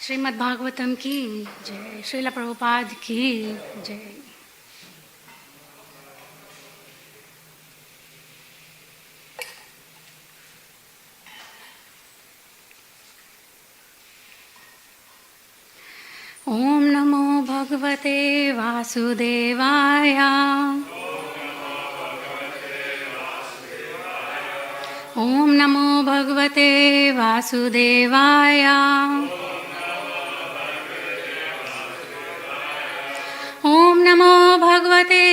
श्रीमद् भागवतम की जय, श्रील प्रभुपाद की जय। ओम नमो भगवते वासुदेवाय। ओम नमो भगवते वासुदेवाय। ओम नमो भगवते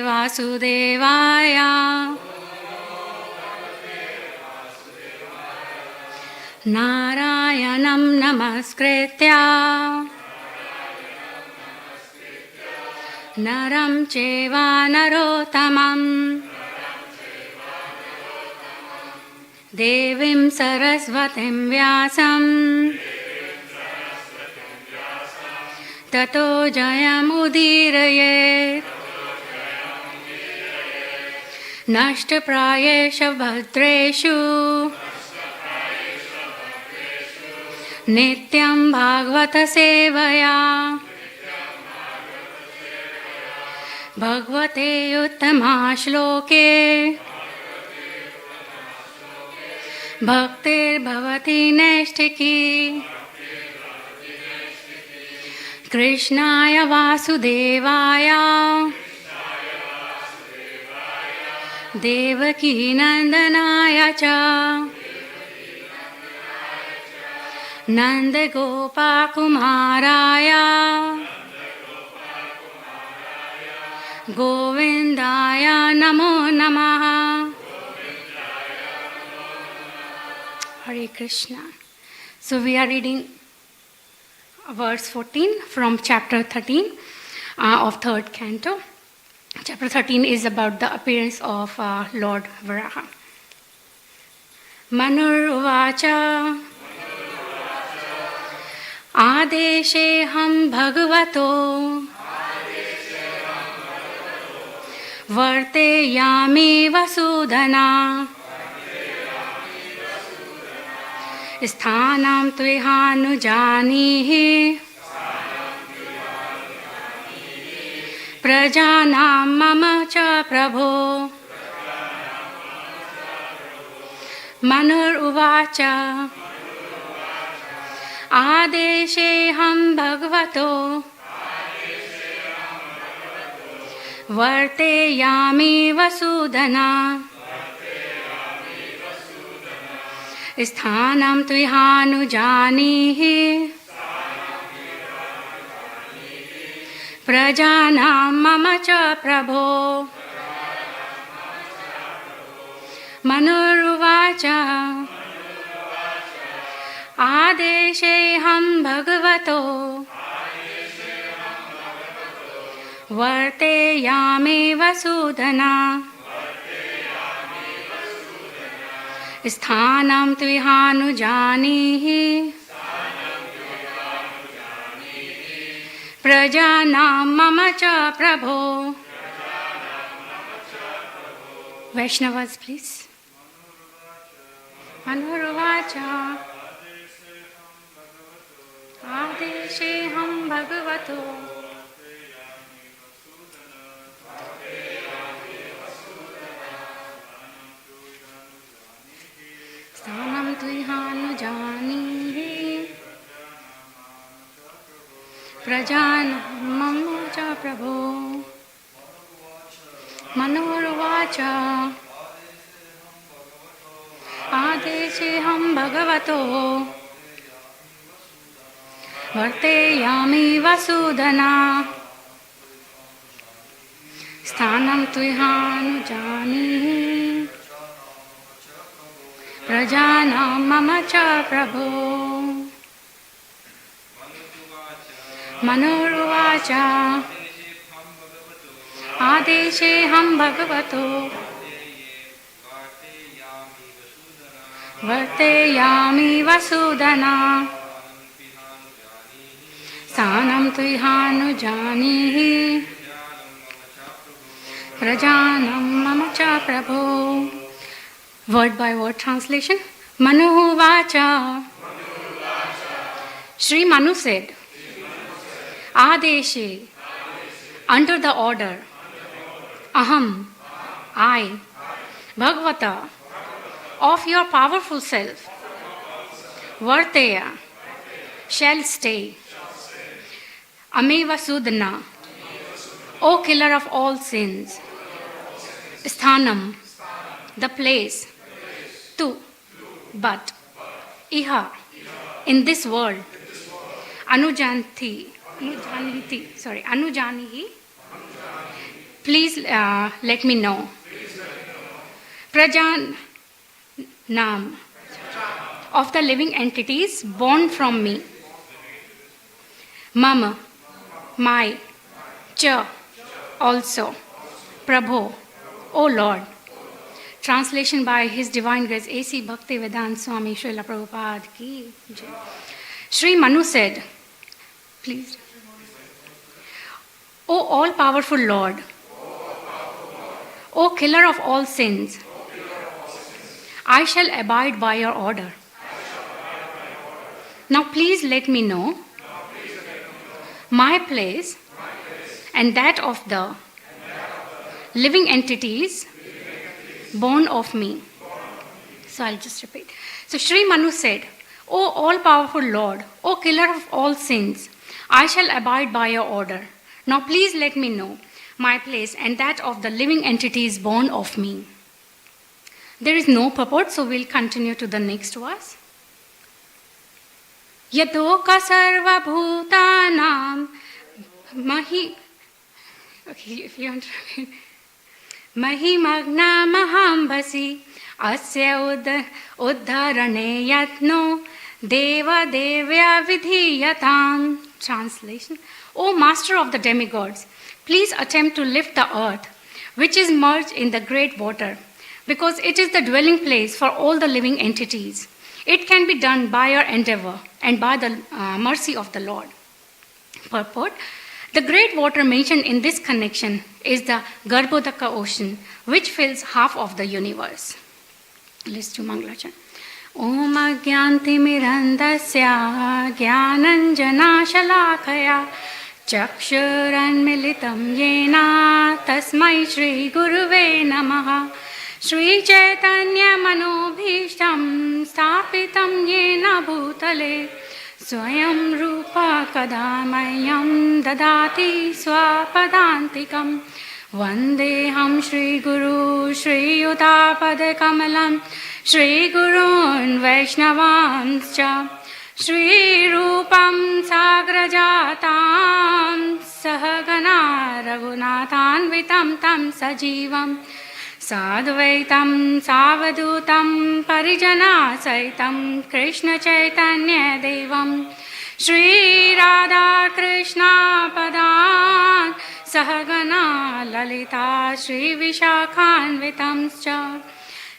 वासुदेवाय। नारायणं नमस्कृत्य नरं चैव नरोत्तमं देवीं सरस्वतीं व्यासं ततो जयमुदीरयेत्। नष्टप्रायेषु भद्रेषु नित्यं भागवत सेवया भगवते उत्तमा श्लोके भक्तिर्भवति नैष्ठिकी। कृष्णाय वासुदेवाय देवकी नंदनाय च नंदगोपकुमाराय गोविंदाय नमो नमः। Hare Krishna. So we are reading verse 14 from chapter 13 of third canto. Chapter 13 is about the appearance of Lord Varaha. Manurvacha Adesheham Bhagavato Varteyami Vasudhana Sthanam Tvihanujanihi Prajanam Mama Cha Prabho. Manur Uvacha Adesheham Bhagavato Varteyami Vasudhana Sthanam Tvihanujanihi Prajanam Mama Cha Prabho. Manuruvacha Adesheham Bhagavato Varteyami Vasudhana Sthanam Tvihanujanihi Prajanam Mama Cha Prabho. Vaishnavas, please. Manuruvacha Adesheham Bhagavato Sthanam Tvihanujanihi Prajanam Mama Cha Prabho. Manuruvacha Adesheham Bhagavato Varteyami Vasudhana Sthanam Tvihanujanihi Prajanam Mama Cha Prabho. Manuruvacha Adesheham Bhagavato Varteyami Vasudhana Sthanam Tvihanujanihi Prajanam Mama Cha Prabho. Word by word translation. Manuvacha Sri Manu said, Adeshe, under the order, Aham, I, Bhagavata, of your powerful self, Varteya, shall stay. Ameva Sudana, O killer of all sins, Sthanam, the place, Tu, but, Iha, in this world, Anujanihi, please let me know. Prajan Nam, of the living entities born from me. Mama, my, Cha, also, Prabho, O Lord. Translation by His Divine Grace A.C. Bhaktivedanta Swami Srila Prabhupada ki jai. Sri Manu said, please, O all-powerful Lord, O killer of all sins, I shall abide by your order. Now please let me know my place and that of the living entities born of me. So I'll just repeat. So Sri Manu said, O all-powerful Lord, O killer of all sins, I shall abide by your order. Now please let me know my place and that of the living entities born of me. There is no purport, so we'll continue to the next verse. Yatoka sarva bhutanam mahi. Okay, if you want to repeat. Mahimagna mahambasi asya uddharane yatno deva devya vidhiyatam. Translation. O Master of the demigods, please attempt to lift the earth, which is merged in the great water, because it is the dwelling place for all the living entities. It can be done by your endeavor and by the mercy of the Lord. Purport. The great water mentioned in this connection is the Garbodaka Ocean, which fills half of the universe. Let's do Mangalachan. Om Agyanti Mirandasya Gyananjana Shalakaya Chakshuran Militam Yena Tasmai Shri Guruve Namaha Shri Chaitanya Manobhishtam Stapitam Yena Bhutale Swayam Rupa Kadamayam Dadati Swapadantikam Vandeham Shri Guru Shri Yuta Kamalam Shri Gurun Vaishnavanscha Shri Rupam Sagrajatam Sahagana Raghunathanvitam Tam Sajivam Sadvaitam Savadutam Parijana Saitam Krishna Chaitanya Devam Shri Radha Krishna Padan Sahagana Lalita Shri Vishakhanvitamscha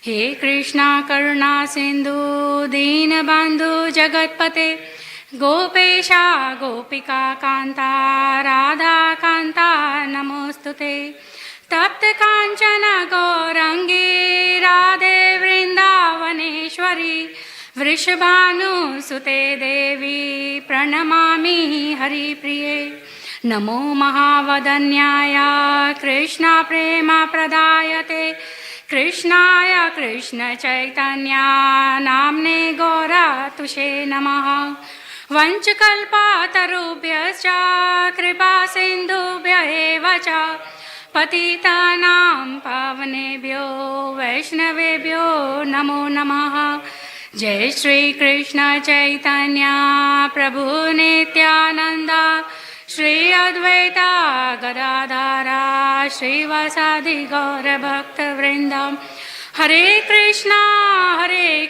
He Krishna Karuna Sindhu Deenabandhu Jagatpate Gopesha Gopika Kanta Radha Kanta Namostute Tapta Kanchana Gaurangi Radhe Vrindavaneshwari Vrishabhanu Sute Devi Pranamami Hari Priye Namo Mahavadanyaya Krishna Prema Pradayate Krishnaya Krishna Chaitanya Namne Gora Tushe Namaha Vanchakalpa Tarubhyascha Kripa Sindhubhya Eva cha Patitanam Pavanebhyo Vaishnavebhyo Namo Namaha Jai Shri Krishna Chaitanya Prabhu Nityananda Shri Advaita Gadadhara Shri Vasadi Gaura Bhakta Vrindam Hare Krishna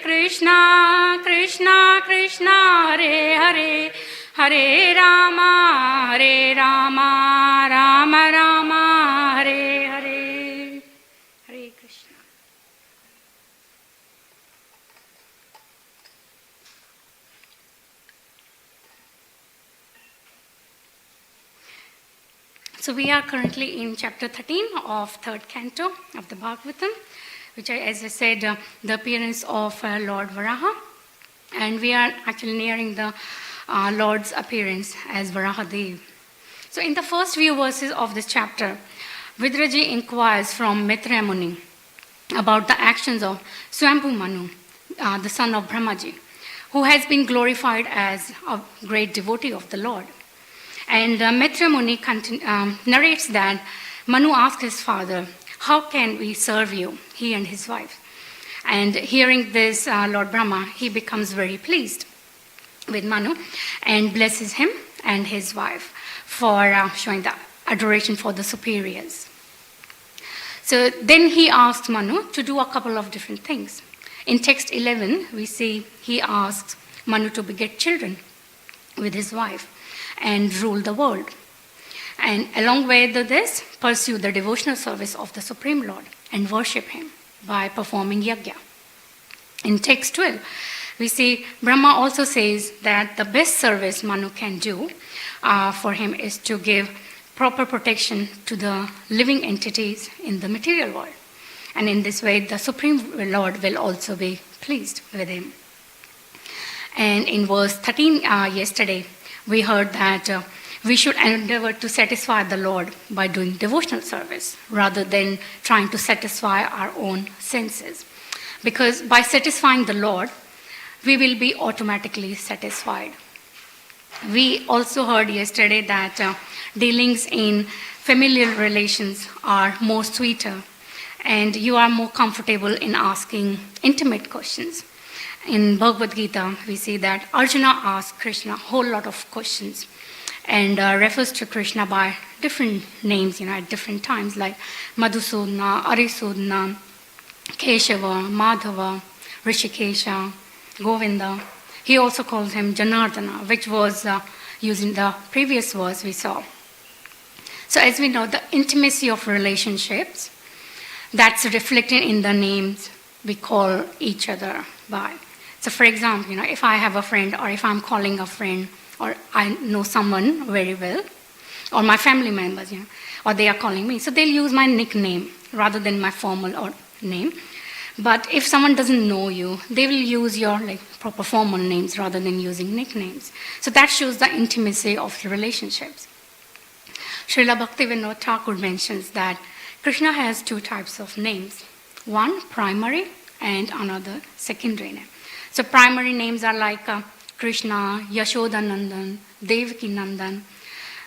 Krishna Krishna Hare Hare Hare Rama Rama Rama Hare Hare Hare Krishna. So we are currently in chapter 13 of third canto of the Bhagavatam, which as I said, the appearance of Lord Varaha. And we are actually nearing the Lord's appearance as Varahadev. So in the first few verses of this chapter, Vidraji inquires from Maitreya Muni about the actions of Swambhu Manu, the son of Brahmaji, who has been glorified as a great devotee of the Lord. And Maitreya Muni narrates that Manu asked his father, "How can we serve you?" he and his wife. And hearing this, Lord Brahma, he becomes very pleased with Manu and blesses him and his wife for showing the adoration for the superiors. So then he asks Manu to do a couple of different things. In text 11, we see he asks Manu to beget children with his wife and rule the world. And along with this, pursue the devotional service of the Supreme Lord and worship him by performing yajna. In text 12, we see Brahma also says that the best service Manu can do for him is to give proper protection to the living entities in the material world. And in this way, the Supreme Lord will also be pleased with him. And in verse 13 yesterday, we heard that we should endeavor to satisfy the Lord by doing devotional service rather than trying to satisfy our own senses. Because by satisfying the Lord, we will be automatically satisfied. We also heard yesterday that dealings in familial relations are more sweeter and you are more comfortable in asking intimate questions. In Bhagavad Gita, we see that Arjuna asked Krishna a whole lot of questions and refers to Krishna by different names, at different times, like Madhusudana, Arisudana, Keshava, Madhava, Rishikesha, Govinda. He also calls him Janardana, which was used in the previous verse we saw. So as we know, the intimacy of relationships, that's reflected in the names we call each other by. So for example, if I have a friend or if I'm calling a friend or I know someone very well or my family members, or they are calling me, so they'll use my nickname rather than my formal or name. But if someone doesn't know you, they will use your proper formal names rather than using nicknames. So that shows the intimacy of relationships. Srila Bhaktivinoda Thakur mentions that Krishna has two types of names. One, primary, and another, secondary name. So primary names are like Krishna, Yashoda Nandan, Devaki Nandan.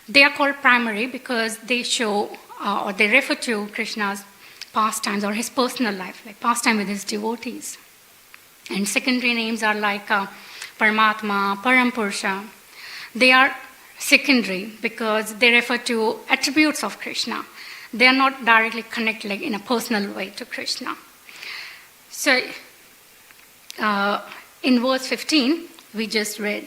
They are called primary because they show or they refer to Krishna's pastimes or his personal life, like pastime with his devotees. And secondary names are like Paramatma, Parampurusha. They are secondary because they refer to attributes of Krishna. They are not directly connected in a personal way to Krishna. So in verse 15, we just read,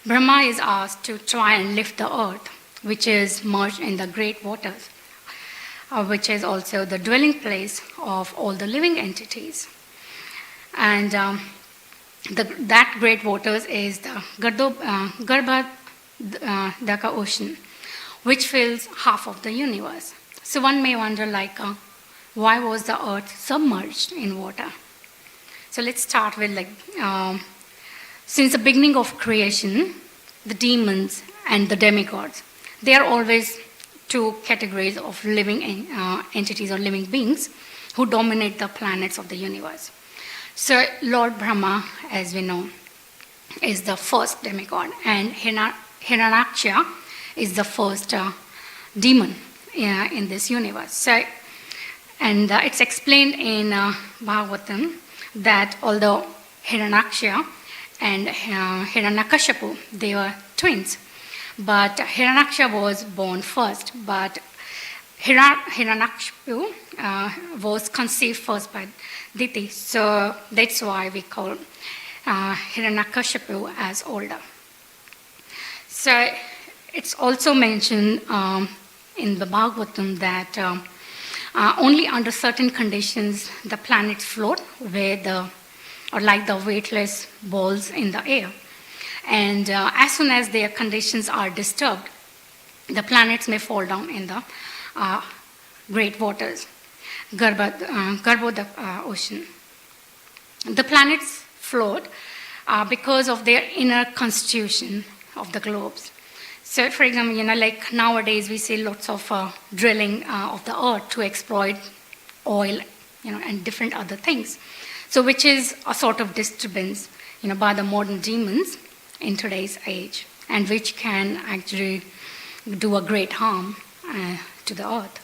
Brahma is asked to try and lift the earth, which is merged in the great waters, which is also the dwelling place of all the living entities. And that great waters is the Garbodaka Ocean, which fills half of the universe. So one may wonder, why was the earth submerged in water? So let's start with since the beginning of creation, the demons and the demigods, they are always two categories of living entities or living beings who dominate the planets of the universe. So Lord Brahma, as we know, is the first demigod, and Hiranyaksha is the first demon in this universe. So, and it's explained in Bhagavatam that although Hiranyaksha and Hiranyakashipu, they were twins, but Hiranyaksha was born first, but Hiranyakashipu was conceived first by Diti. So that's why we call Hiranyakashipu as older. So it's also mentioned in the Bhagavatam that only under certain conditions the planets float like the weightless balls in the air. And as soon as their conditions are disturbed, the planets may fall down in the great waters, Garbodaka Ocean. The planets float because of their inner constitution of the globes. So, for example, like nowadays we see lots of drilling of the earth to exploit oil, and different other things. So, which is a sort of disturbance, by the modern demons in today's age, and which can actually do a great harm to the earth.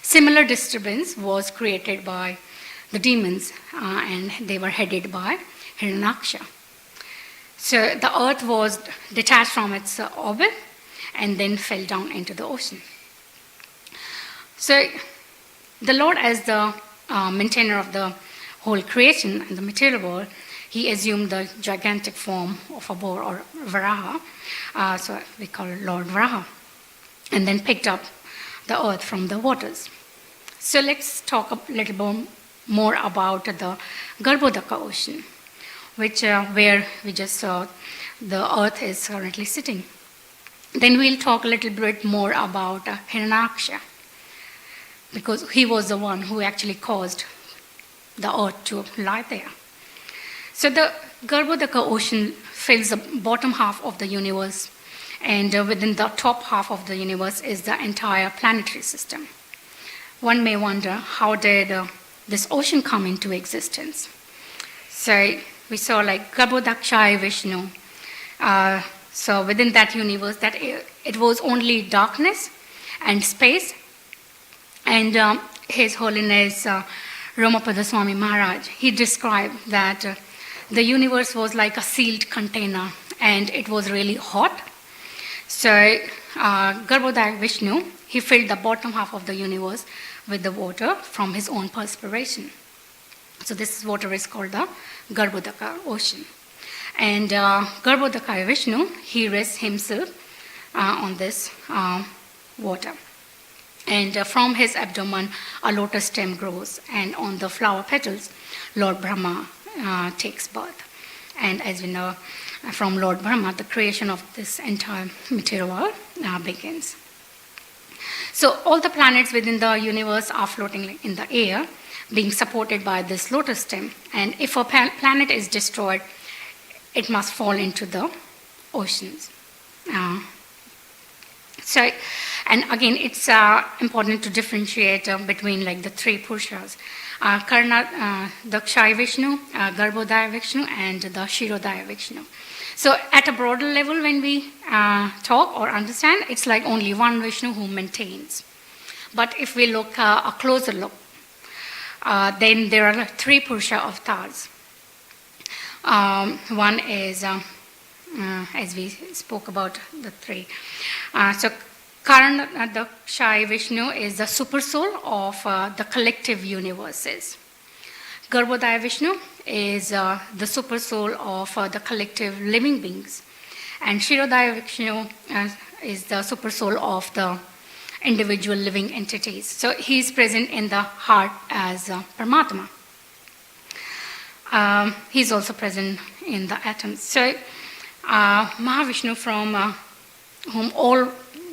Similar disturbance was created by the demons, and they were headed by Hiranyaksha. So the earth was detached from its orbit and then fell down into the ocean. So the Lord, as the maintainer of the whole creation and the material world, he assumed the gigantic form of a boar or Varaha, so we call it Lord Varaha, and then picked up the earth from the waters. So let's talk a little bit more about the Garbodaka Ocean, which where we just saw the earth is currently sitting. Then we'll talk a little bit more about Hiranyaksha, because he was the one who actually caused the earth to lie there. So the Garbodaka Ocean fills the bottom half of the universe, and within the top half of the universe is the entire planetary system. One may wonder, how did this ocean come into existence? So we saw like Garbodaka Vishnu. So within that universe, that it was only darkness and space. And His Holiness Romapada Swami Maharaj, he described that the universe was like a sealed container, and it was really hot. So Garbodaka Vishnu, he filled the bottom half of the universe with the water from his own perspiration. So this water is called the Garbodaka Ocean. And Garbodaka Vishnu, he rests himself on this water. And from his abdomen, a lotus stem grows, and on the flower petals, Lord Brahma takes birth. And as we know, from Lord Brahma, the creation of this entire material world begins. So all the planets within the universe are floating in the air, being supported by this lotus stem. And if a planet is destroyed, it must fall into the oceans. And again, it's important to differentiate between like the three Purushas, the Kshayi Vishnu, Garbodaya Vishnu, and the Kshirodaya Vishnu. So at a broader level, when we talk or understand, it's like only one Vishnu who maintains. But if we look a closer look, then there are three Purusha avatars. One is, as we spoke about the three. So the Kshayi Vishnu is the super soul of the collective universes. Garbodaya Vishnu is the super soul of the collective living beings. And Kshirodaya Vishnu is the super soul of the individual living entities. So he is present in the heart as Paramatma. He is also present in the atoms. So Mahavishnu, from whom all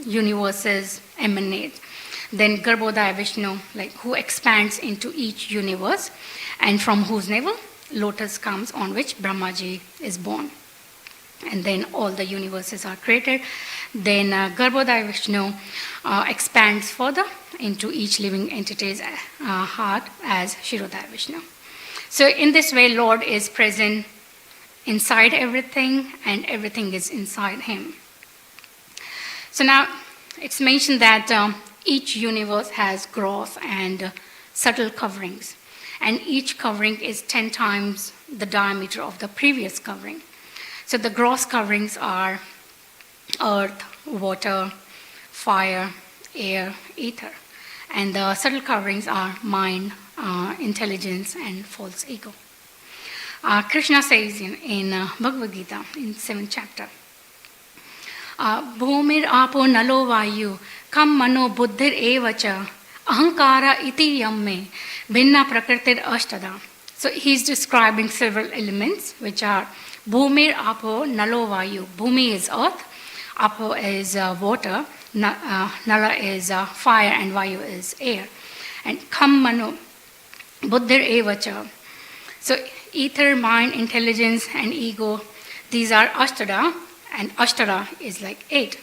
universes emanate. Then Garbodaya Vishnu, like who expands into each universe, and from whose navel lotus comes, on which Brahmaji is born. And then all the universes are created. Then Garbodaya Vishnu expands further into each living entity's heart as Kshirodaya Vishnu. So in this way, Lord is present inside everything, and everything is inside him. So now it's mentioned that each universe has gross and subtle coverings, and each covering is 10 times the diameter of the previous covering. So the gross coverings are earth, water, fire, air, ether. And the subtle coverings are mind, intelligence, and false ego. Krishna says in Bhagavad Gita, in 7th chapter, Bhumir apo nalo vayu kam mano buddhir evacha ahankara iti yamme bhinna prakritir ashtada. So he's describing several elements, which are Bhumir apo nalo vayu. Bhumi is earth, apo is water, nala is fire, and vayu is air. And kam mano buddhir evacha. So ether, mind, intelligence, and ego, these are ashtada, and Ashtara is like 8.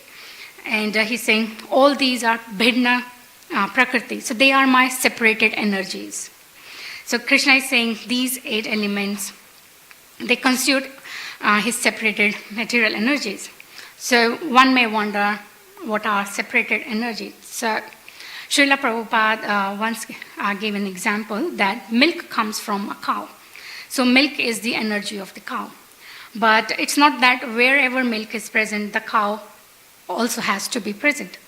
And he's saying all these are Bhidna Prakriti. So they are my separated energies. So Krishna is saying these 8 elements, they constitute his separated material energies. So one may wonder what are separated energies. So Srila Prabhupada once gave an example that milk comes from a cow. So milk is the energy of the cow. But it's not that wherever milk is present, the cow also has to be present.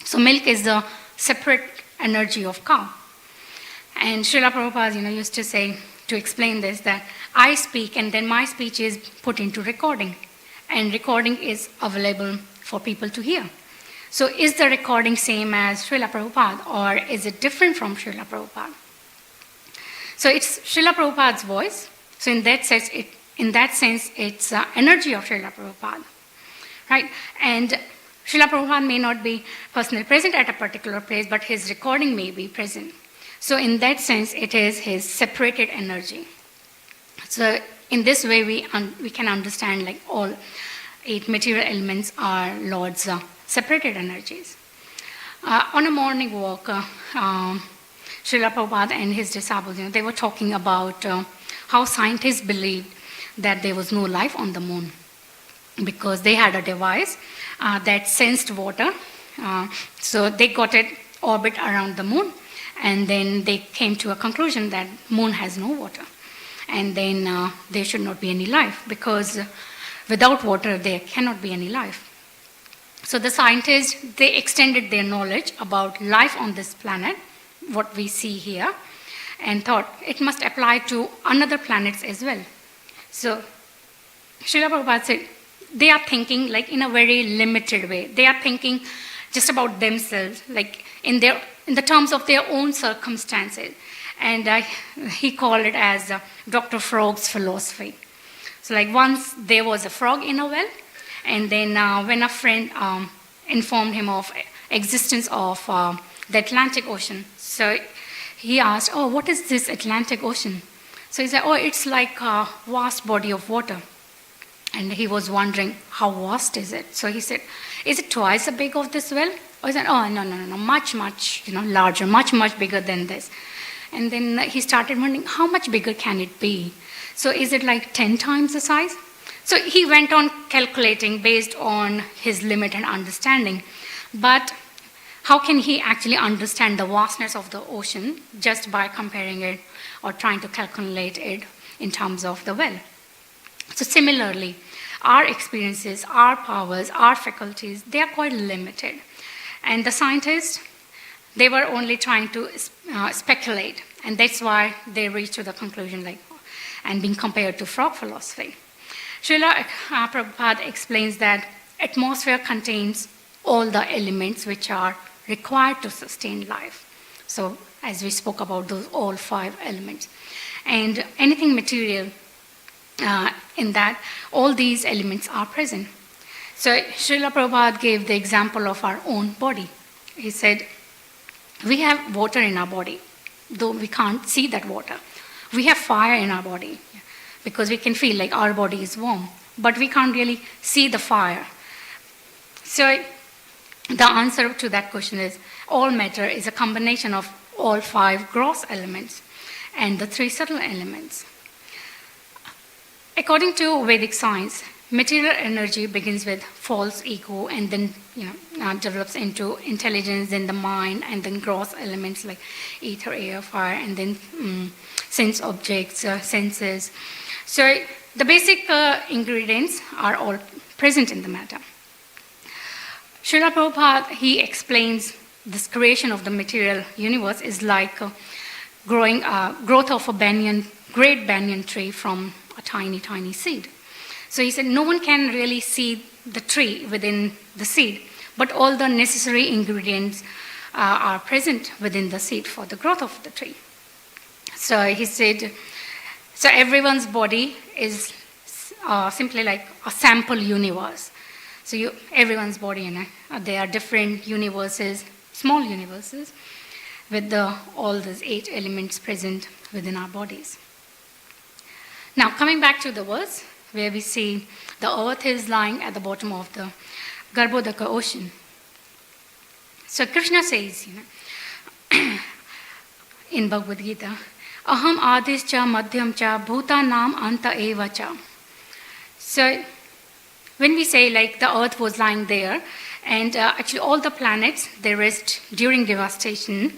So milk is the separate energy of cow. And Srila Prabhupada used to say, to explain this, that I speak and then my speech is put into recording. And recording is available for people to hear. So is the recording same as Srila Prabhupada or is it different from Srila Prabhupada? So it's Srila Prabhupada's voice. So in that sense, it's energy of Srila Prabhupada. Right? And Srila Prabhupada may not be personally present at a particular place, but his recording may be present. So in that sense, it is his separated energy. So in this way, we can understand like all 8 material elements are Lord's separated energies. On a morning walk, Srila Prabhupada and his disciples, they were talking about how scientists believed that there was no life on the moon because they had a device that sensed water. So they got it orbit around the moon, and then they came to a conclusion that moon has no water. And then there should not be any life because without water there cannot be any life. So the scientists, they extended their knowledge about life on this planet, what we see here, and thought it must apply to another planets as well. So Srila Prabhupada said they are thinking like in a very limited way. They are thinking just about themselves, like in the terms of their own circumstances. And he called it as Dr. Frog's philosophy. So like once there was a frog in a well, and then when a friend informed him of existence of the Atlantic Ocean, so he asked, oh, what is this Atlantic Ocean? So he said, oh, it's like a vast body of water. And he was wondering, how vast is it? So he said, is it twice the big of this well? Or he said, oh, no, much, larger, much bigger than this. And then he started wondering, how much bigger can it be? So is it like 10 times the size? So he went on calculating based on his limit and understanding. But how can he actually understand the vastness of the ocean just by comparing it or trying to calculate it in terms of the well? So similarly, our experiences, our powers, our faculties, they are quite limited. And the scientists, they were only trying to speculate. And that's why they reached to the conclusion and being compared to frog philosophy. Srila Prabhupada explains that atmosphere contains all the elements which are required to sustain life. So as we spoke about those all 5 elements. And anything material in that, all these elements are present. So Srila Prabhupada gave the example of our own body. He said, we have water in our body, though we can't see that water. We have fire in our body because we can feel like our body is warm, but we can't really see the fire. So the answer to that question is all matter is a combination of all 5 gross elements and the 3 subtle elements. According to Vedic science, material energy begins with false ego and then develops into intelligence, then the mind, and then gross elements like ether, air, fire, and then sense objects, senses. So the basic ingredients are all present in the matter. Srila Prabhupada, he explains this creation of the material universe is like growth of a great banyan tree from a tiny seed. So he said no one can really see the tree within the seed, but all the necessary ingredients are present within the seed for the growth of the tree. So he said, so everyone's body is simply like a sample universe. So everyone's body, there are different universes, small universes, with all these 8 elements present within our bodies. Now, coming back to the verse, where we see the earth is lying at the bottom of the Garbodaka Ocean. So Krishna says, in Bhagavad Gita, Aham Adis cha Madhyam cha Bhuta Nam Anta Eva cha. So when we say like the earth was lying there, and actually all the planets, they rest during devastation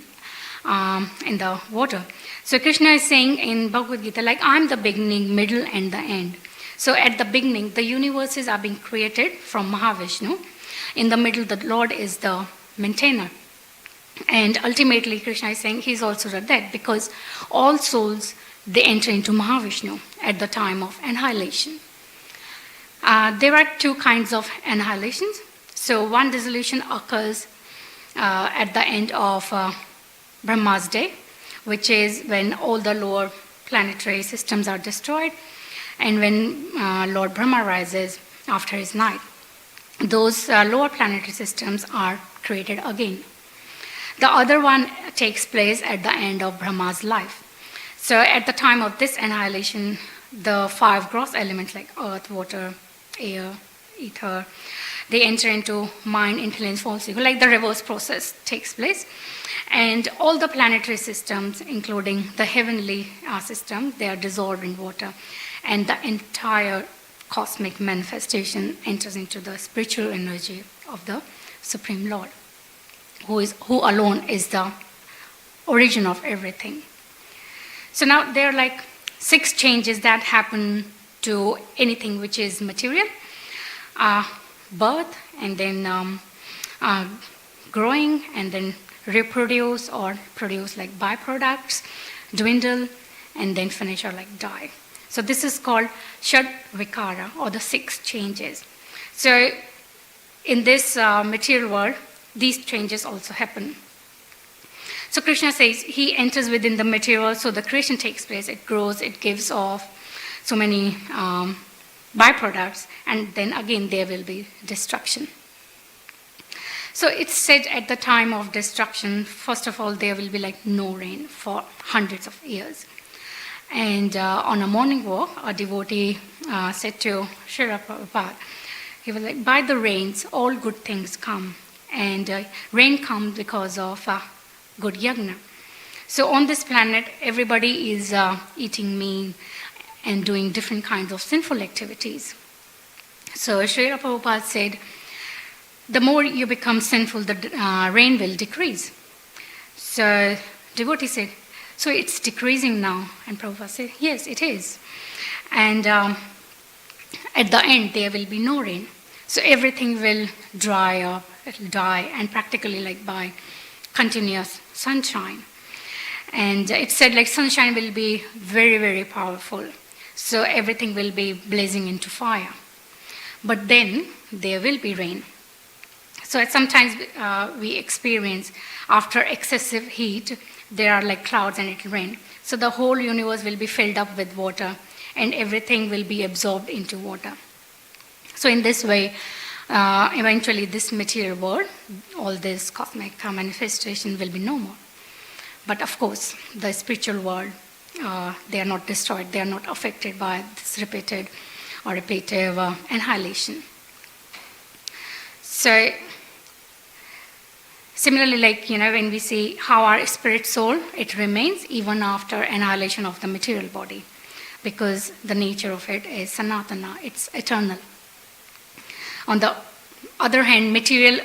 in the water. So Krishna is saying in Bhagavad Gita, like I'm the beginning, middle, and the end. So at the beginning, the universes are being created from Mahavishnu. In the middle, the Lord is the maintainer. And ultimately, Krishna is saying he's also the dead, because all souls, they enter into Mahavishnu at the time of annihilation. There are two kinds of annihilations. So one dissolution occurs at the end of Brahma's day, which is when all the lower planetary systems are destroyed, and when Lord Brahma rises after his night. Those lower planetary systems are created again. The other one takes place at the end of Brahma's life. So at the time of this annihilation, the 5 gross elements like earth, water, air, ether, they enter into mind, intelligence, false ego, like the reverse process takes place. And all the planetary systems, including the heavenly system, they are dissolved in water. And the entire cosmic manifestation enters into the spiritual energy of the Supreme Lord, who alone is the origin of everything. So now there are like 6 changes that happen to anything which is material. Birth, and then growing, and then reproduce or produce like byproducts, dwindle, and then finish or like die. So this is called Shad Vikara, or the 6 changes. So in this material world, these changes also happen. So Krishna says he enters within the material, so the creation takes place, it grows, it gives off so many byproducts, and then again there will be destruction. So it's said at the time of destruction, first of all, there will be like no rain for hundreds of years. And on a morning walk, a devotee said to Sri Prabhupada, he was like, by the rains, all good things come. And rain comes because of good yajna. So on this planet, everybody is eating meat and doing different kinds of sinful activities. So Sri Prabhupada said, the more you become sinful, the rain will decrease. So devotee said, so it's decreasing now. And Prabhupada said, yes, it is. And at the end, there will be no rain. So everything will dry up, it will die, and practically like by continuous sunshine. And it said like sunshine will be very, very powerful. So everything will be blazing into fire. But then there will be rain. So sometimes we experience after excessive heat, there are like clouds and it will rain. So the whole universe will be filled up with water and everything will be absorbed into water. So in this way, eventually this material world, all this cosmic manifestation will be no more. But of course, the spiritual world, they are not destroyed, they are not affected by this repeated or repetitive annihilation. So similarly, like, when we see how our spirit soul, it remains even after annihilation of the material body, because the nature of it is sanatana, it's eternal. On the other hand, material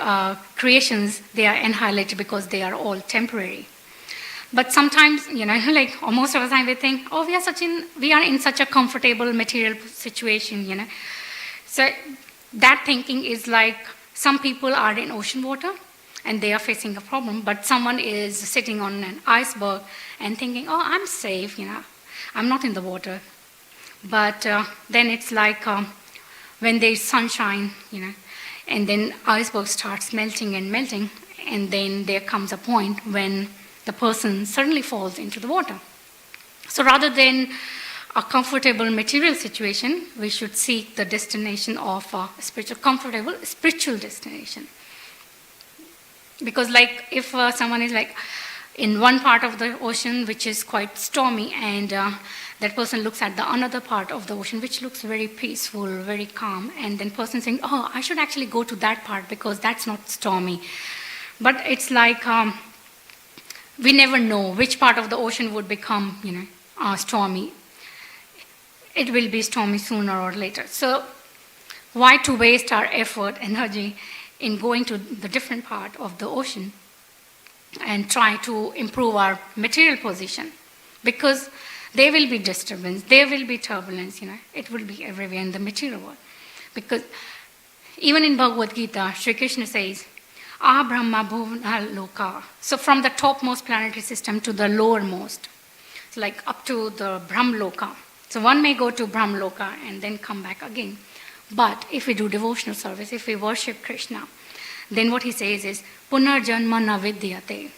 creations, they are annihilated because they are all temporary. But sometimes, like most of the time we think, oh, we are in such a comfortable material situation, So that thinking is like some people are in ocean water and they are facing a problem, but someone is sitting on an iceberg and thinking, oh, I'm safe, I'm not in the water. But then it's like when there's sunshine, and then iceberg starts melting, and then there comes a point when the person suddenly falls into the water. So rather than a comfortable material situation, we should seek the destination of a comfortable spiritual destination. Because like if someone is like in one part of the ocean which is quite stormy and that person looks at the another part of the ocean, which looks very peaceful, very calm, and then person saying, oh, I should actually go to that part because that's not stormy. But it's like we never know which part of the ocean would become, stormy. It will be stormy sooner or later. So why to waste our effort, energy in going to the different part of the ocean and try to improve our material position? Because there will be disturbance, there will be turbulence, it will be everywhere in the material world. Because even in Bhagavad Gita, Sri Krishna says, Ah Brahma Bhuvana Loka. So from the topmost planetary system to the lowermost, so like up to the Brahmloka. So one may go to Brahmloka and then come back again. But if we do devotional service, if we worship Krishna, then what he says is, Punarjanma na vidyate.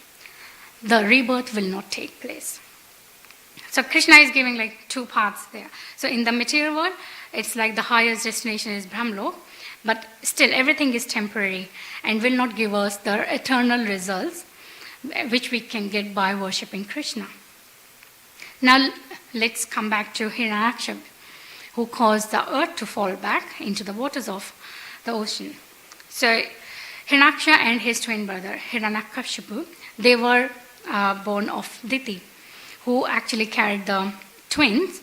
The rebirth will not take place. So Krishna is giving like two paths there. So in the material world, it's like the highest destination is Brahmlok, but still everything is temporary and will not give us the eternal results which we can get by worshipping Krishna. Now let's come back to Hiranyaksha, who caused the earth to fall back into the waters of the ocean. So Hiranyaksha and his twin brother Hiranyakashipu, they were born of Diti, who actually carried the twins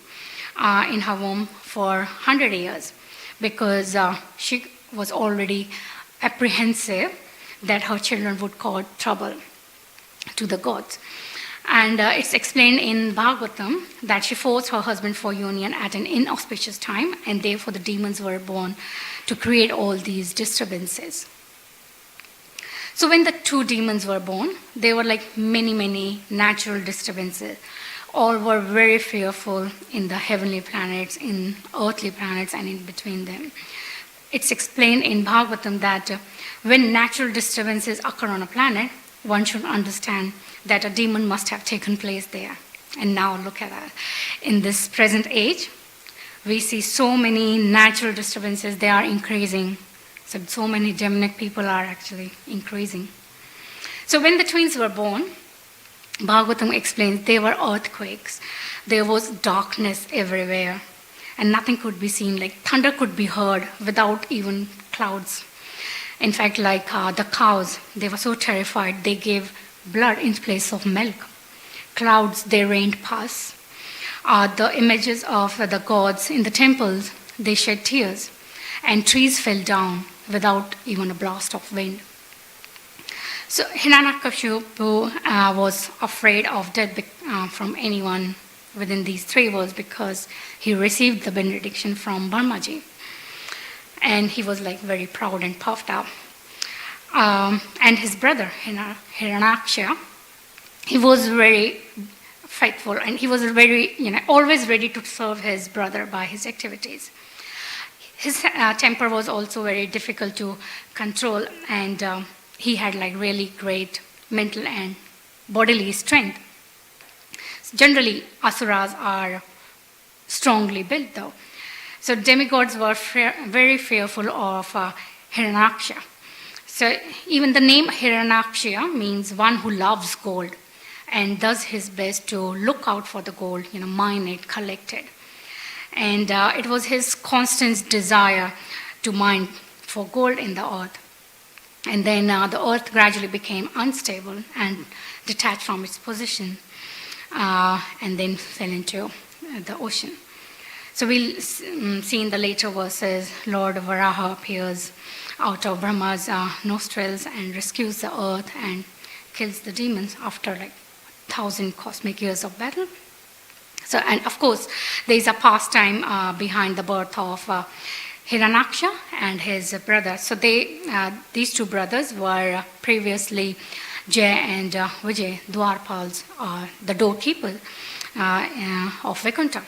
in her womb for 100 years because she was already apprehensive that her children would cause trouble to the gods. And it's explained in Bhagavatam that she forced her husband for union at an inauspicious time, and therefore the demons were born to create all these disturbances. So when the two demons were born, there were like many, many natural disturbances. All were very fearful in the heavenly planets, in earthly planets, and in between them. It's explained in Bhagavatam that when natural disturbances occur on a planet, one should understand that a demon must have taken place there. And now look at that. In this present age, we see so many natural disturbances, they are increasing. So many demonic people are actually increasing. So when the twins were born, Bhagavatam explains there were earthquakes, there was darkness everywhere, and nothing could be seen. Like thunder could be heard without even clouds. In fact, like the cows, they were so terrified, they gave blood in place of milk. Clouds, they rained pus. The images of the gods in the temples, they shed tears. And trees fell down without even a blast of wind. So Hiranyakashipu was afraid of death from anyone within these 3 worlds because he received the benediction from Brahmaji. And he was like very proud and puffed up. And his brother, Hiranyaksha, he was very faithful and he was very, always ready to serve his brother by his activities. His temper was also very difficult to control, and he had like really great mental and bodily strength. Generally, asuras are strongly built though. So demigods were very fearful of Hiranyaksha. So even the name Hiranyaksha means one who loves gold and does his best to look out for the gold, mine it, collect it. And it was his constant desire to mine for gold in the earth. And then the earth gradually became unstable and detached from its position and then fell into the ocean. So we'll see in the later verses, Lord Varaha appears out of Brahma's nostrils and rescues the earth and kills the demons after like 1,000 cosmic years of battle. So, and of course, there is a pastime behind the birth of Hiranyaksha and his brother. So these 2 brothers were previously Jay and Vijay, Dwarpals, the doorkeepers of Vaikuntha.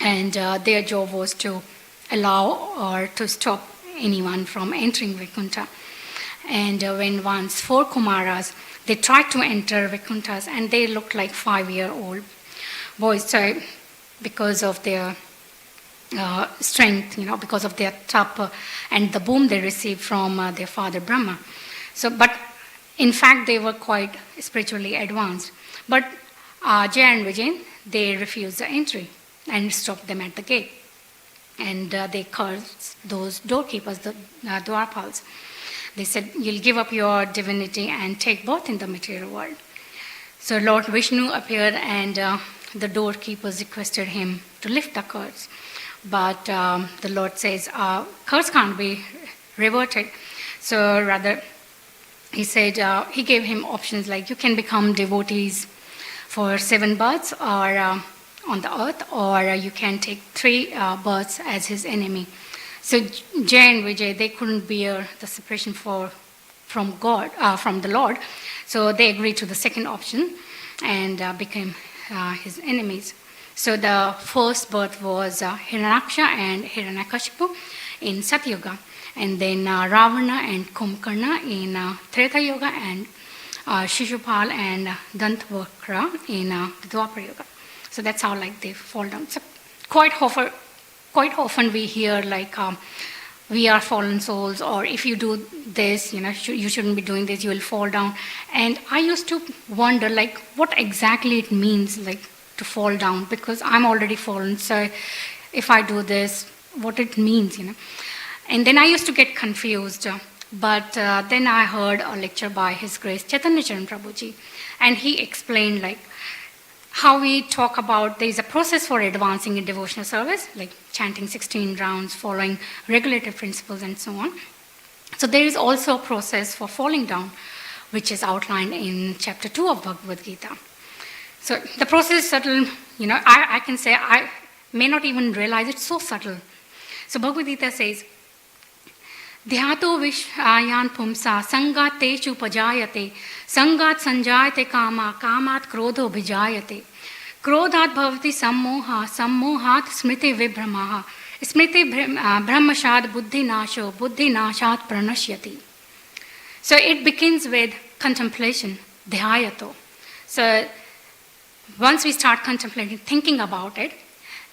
And their job was to allow or to stop anyone from entering Vaikuntha. And when once 4 Kumaras, they tried to enter Vaikunthas and they looked like 5-year-old boys. So because of their strength, because of their tapa and the boom they received from their father Brahma. So, but in fact, they were quite spiritually advanced. But Jay and Vijay, they refused the entry and stopped them at the gate. And they cursed those doorkeepers, the Dwarpals. They said, you'll give up your divinity and take birth in the material world. So Lord Vishnu appeared and the doorkeepers requested him to lift the curse. But the Lord says, curse can't be reverted. So rather, he said, he gave him options like you can become devotees for 7 births or on the earth, or you can take 3 births as his enemy. So Jay and Vijay, they couldn't bear the separation from God, from the Lord. So they agreed to the second option and became his enemies. So the first birth was Hiranyaksha and Hiranyakashipu in Satyuga, and then Ravana and Kumbhakarna in Treta Yuga, and Shishupal and Dantavakra in Dwapara Yuga. So that's how they fall down. So quite often we hear we are fallen souls, or if you do this, you shouldn't be doing this, you will fall down. And I used to wonder what exactly it means to fall down, because I'm already fallen. So if I do this, what it means, And then I used to get confused. But then I heard a lecture by His Grace Chaitanya Charan Prabhuji, and he explained how we talk about there is a process for advancing in devotional service, like chanting 16 rounds, following regulative principles, and so on. So there is also a process for falling down, which is outlined in chapter 2 of Bhagavad Gita. So the process is subtle. I can say I may not even realize it's so subtle. So Bhagavad Gita says, Dhyato vishyan pumsa sangat teshu pajayate sangat sanjayate kama kamat krodho bhijayate krodhat bhavati sammoha sammohat smriti vibhramaha smriti brahmashad buddhi nashat pranashyati. So it begins with contemplation, dhyayato. So once we start contemplating, thinking about it,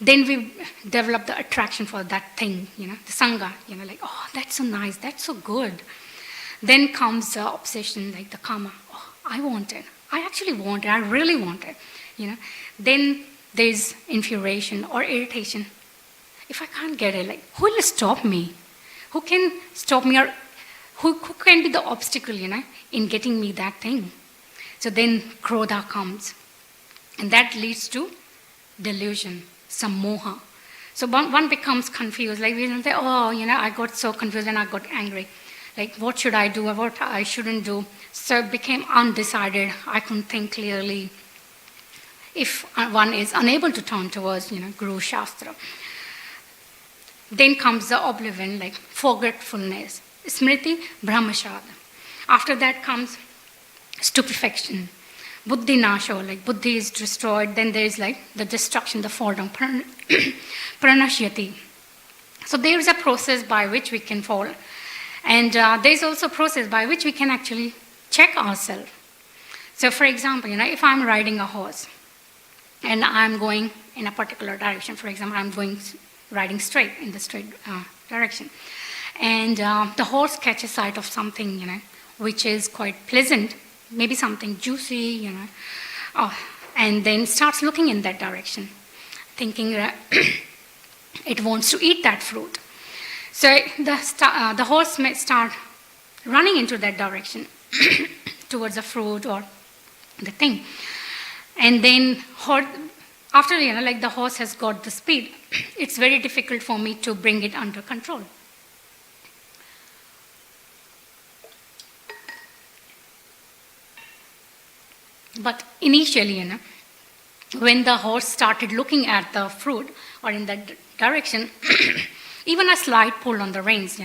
then we develop the attraction for that thing, the sangha, oh, that's so nice, that's so good. Then comes the obsession, the kama, oh, I want it, I actually want it, I really want it, Then there's infuriation or irritation. If I can't get it, who will stop me? Who can stop me, or who can be the obstacle, in getting me that thing? So then krodha comes, and that leads to delusion. Some moha. So one becomes confused. We say, I got so confused and I got angry. What should I do or what I shouldn't do? So it became undecided. I couldn't think clearly. If one is unable to turn towards, Guru Shastra. Then comes the oblivion, forgetfulness. Smriti Brahmashad. After that comes stupefaction. Buddhi nasho, buddhi is destroyed, then there is the destruction, the fall down, pranashyati. So there is a process by which we can fall. And there is also a process by which we can actually check ourselves. So for example, if I'm riding a horse and I'm going in a particular direction, for example, I'm riding straight in the straight direction. And the horse catches sight of something, which is quite pleasant, maybe something juicy, and then starts looking in that direction, thinking it wants to eat that fruit. So the horse may start running into that direction towards the fruit or the thing. And then after, the horse has got the speed, it's very difficult for me to bring it under control. But initially, when the horse started looking at the fruit or in that direction, even a slight pull on the reins,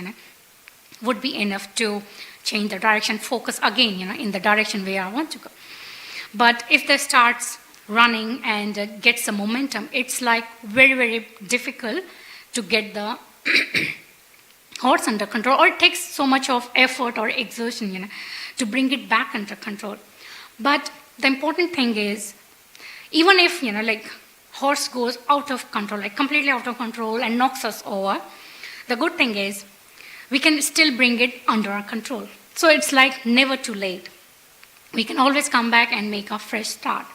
would be enough to change the direction, focus again, in the direction where I want to go. But if they starts running and gets some momentum, it's very, very difficult to get the horse under control, or it takes so much of effort or exertion, to bring it back under control. But the important thing is, even if, horse goes out of control, completely out of control and knocks us over, the good thing is, we can still bring it under our control. So it's never too late. We can always come back and make a fresh start.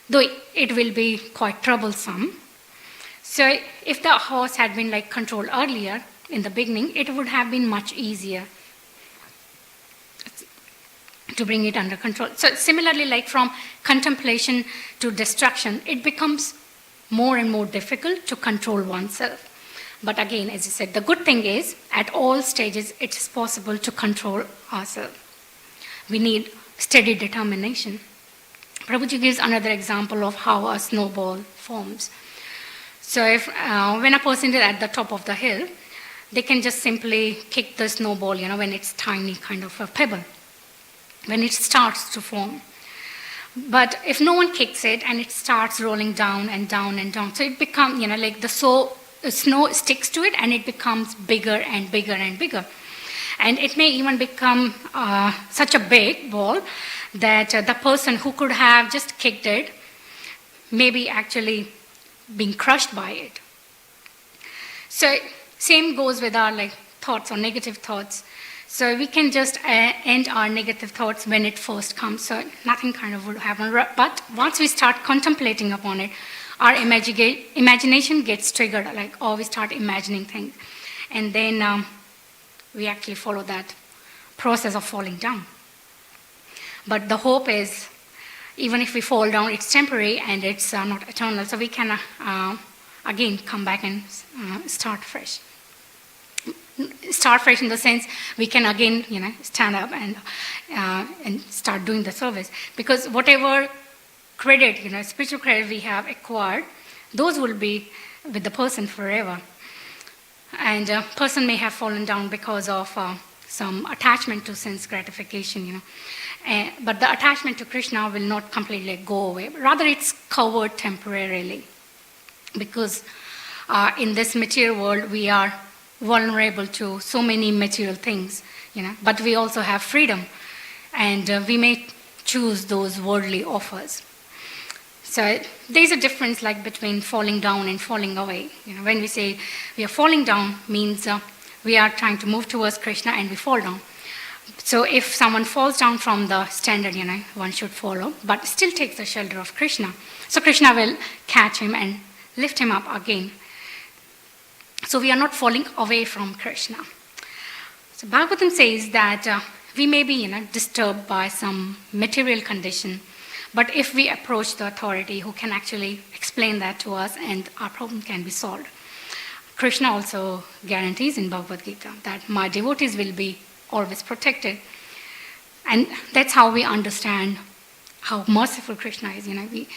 though it will be quite troublesome. So if the horse had been like controlled earlier in the beginning, it would have been much easier to bring it under control. So similarly, like from contemplation to destruction, it becomes more and more difficult to control oneself. But again, as I said, the good thing is, at all stages, it is possible to control ourselves. We need steady determination. Prabhuji gives another example of how a snowball forms. So if when a person is at the top of the hill, they can just simply kick the snowball, when it's tiny kind of a pebble, when it starts to form. But if no one kicks it and it starts rolling down and down and down, so it becomes, like the snow sticks to it and it becomes bigger and bigger and bigger. And it may even become such a big ball that the person who could have just kicked it may be actually being crushed by it. So same goes with our thoughts or negative thoughts. So we can just end our negative thoughts when it first comes. So nothing kind of would happen. But once we start contemplating upon it, our imagination gets triggered, we start imagining things. And then we actually follow that process of falling down. But the hope is, even if we fall down, it's temporary and it's not eternal. So we can, again, come back and start fresh. Start fresh in the sense we can again, stand up and start doing the service. Because whatever credit, spiritual credit we have acquired, those will be with the person forever. And a person may have fallen down because of some attachment to sense gratification, but the attachment to Krishna will not completely go away. Rather, it's covered temporarily. Because in this material world, we are vulnerable to so many material things, but we also have freedom. And we may choose those worldly offers. So there's a difference between falling down and falling away. When we say we are falling down, means we are trying to move towards Krishna and we fall down. So if someone falls down from the standard, one should follow, but still takes the shelter of Krishna. So Krishna will catch him and lift him up again. So we are not falling away from Krishna. So Bhagavatam says that we may be disturbed by some material condition, but if we approach the authority who can actually explain that to us, and our problem can be solved. Krishna also guarantees in Bhagavad Gita that my devotees will be always protected. And that's how we understand how merciful Krishna is. We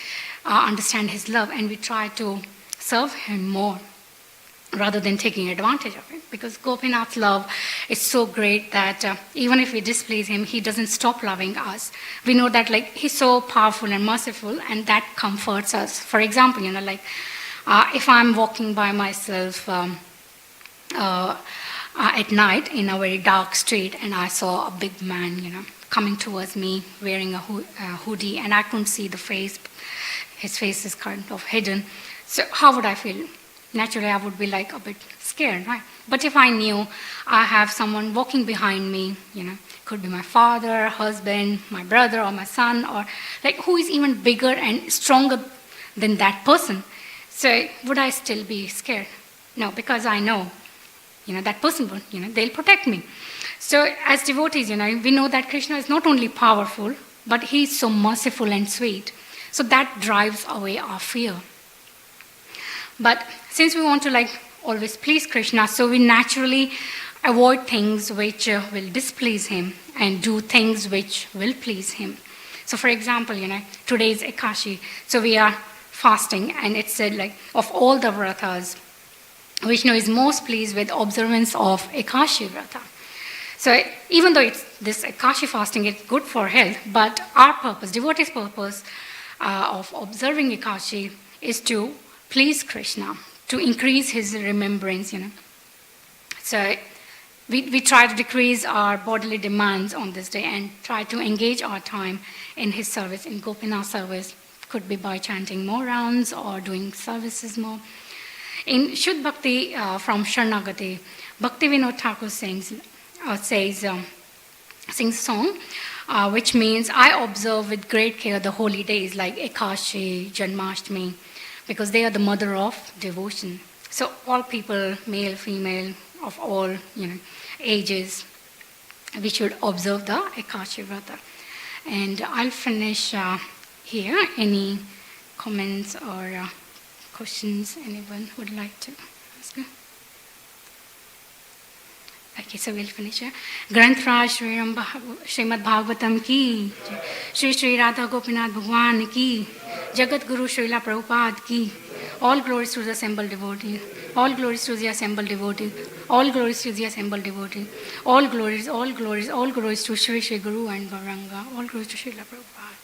understand his love and we try to serve him more rather than taking advantage of it. Because Gopinath's love is so great that even if we displease him, he doesn't stop loving us. We know that he's so powerful and merciful, and that comforts us. For example, if I'm walking by myself at night in a very dark street and I saw a big man, coming towards me wearing a hoodie, and I couldn't see the face, his face is kind of hidden. So how would I feel? Naturally, I would be a bit scared, right? But if I knew I have someone walking behind me, could be my father, husband, my brother, or my son, or who is even bigger and stronger than that person. So would I still be scared? No, because I know, that person will, they'll protect me. So as devotees, we know that Krishna is not only powerful, but he is so merciful and sweet. So that drives away our fear. But since we want to always please Krishna, so we naturally avoid things which will displease him and do things which will please him. So for example, today is Ekashi, so we are fasting, and it said of all the vratas, Vishnu is most pleased with observance of Ekashi vrata. So even though this Ekashi fasting is good for health, but our purpose, devotee's purpose of observing Ekashi is to please Krishna, to increase his remembrance, So we try to decrease our bodily demands on this day and try to engage our time in his service, in Gopinath service. Could be by chanting more rounds or doing services more. In Shuddh Bhakti from Sharanagati, Bhakti Vinod Thakur sings a song which means I observe with great care the holy days like Ekashi, Janmashtami, because they are the mother of devotion. So all people, male, female, of all ages, we should observe the Ekashi Vrata. And I'll finish here. Any comments or questions anyone would like to ask? Okay, so we'll finish here. Granth Raj Srimad Bhagavatam ki, Shri Shri Radha Gopinath Bhagwan ki, Jagat Guru Srila Prabhupada ki. All glories to the assembled devotee. All glories to the assembled devotee. All glories to the assembled devotee. All glories, all glories, all glories to Shri Shri Guru and Gauranga. All glories to Srila Prabhupada.